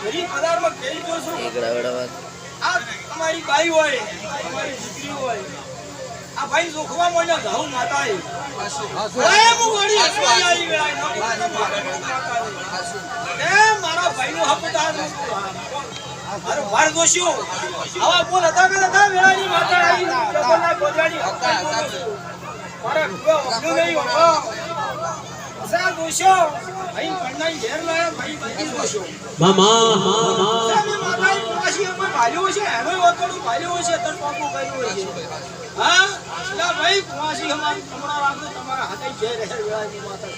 ઘરી પદાર્થમાં કહી દો છું આ તમારી બાઈ હોય તમારી દીકરી હોય આ ભાઈ જોખવા મોના ઘઉં માતા એ હું ગોળી આવી એ મારા ભાઈનો હકદાર મારો વાર દોસ્યો આવા બોલ હતા કે હતા વેળાની માતા આવી જગોના ગોજાની હકદાર મારા વગડું નહીં હો સા દોસ્યો ભાઈ પણનાઈ ઘેર લાયા ભાઈ બાકી દોસ્યો મામા માતાઈ પાછી અમે ભાલ્યો છે એનો વતડું ભાલ્યો છે તન પાપો કર્યો છે હા લા ભાઈ પાછી અમારી તમારા રાખો તમારા હાથે જઈ રહે વેળાની માતા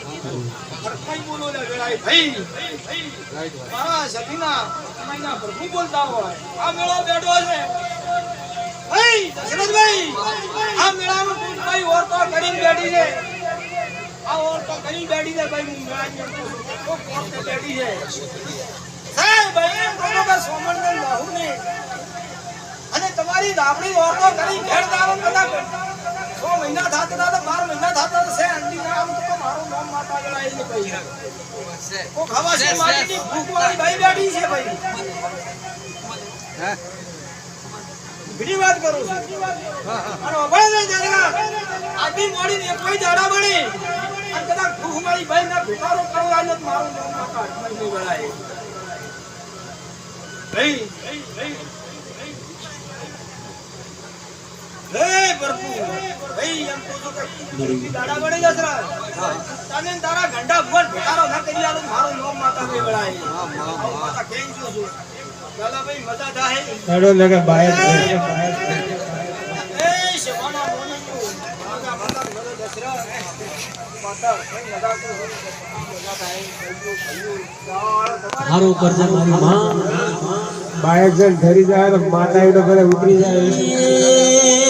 પર કઈ બોલો લે વેળાઈ ભાઈ મારા સતીના તમાઈના પ્રભુ બોલતા હોય આ મેળો બેઠો છે ભાઈ દશરથભાઈ આ મેળામાં કોઈ ભાઈ ઓરતો કરીને બેઠી છે આ ઓરતો કરીને બેઠી છે ભાઈ હું મેળાની તો કોર્ટે બેઠી છે સાહેબ ભાઈ તો કે સોમનને લાહુ ને અને તમારી દાબડી ઓરતો કરી ઘેર દાવન કદા 6 મહિના થાતા હતા 12 મહિના થાતા છે અંડી નામ તો મારું નામ માતા ગણાય છે ભાઈ ઓ ખવાસી માટીની ભૂખ વાળી ભાઈ બેઠી છે ભાઈ હે બીજી વાત કરું છું અને ઓબળે નહીં જરા આધી મોડી ને કોઈ જાડા બની અને કદાચ ભૂખ વાળી ભાઈ ના ભેટારો કરવા ન મારું નામ માતા નહીં ગણાય ભાઈ હે પ્રભુ ભાઈ એમ તો કે દાડા બની જસરા તને તારા ઘંટા ભગવાન ભેટારો ના કરી આલો મારો નામ માતા નહીં ગણાય માતા કેમ છું ચાલા ભાઈ મજા થાય હેડો લગે બાય એ શવાના મોનનું માતા માતા મને દસરા માતા ભાઈ મજા તો મજા થાય હારો કરજે મારી માં બાયક જન ધરી જાય તો માતા એનો ઘરે ઉતરી જાય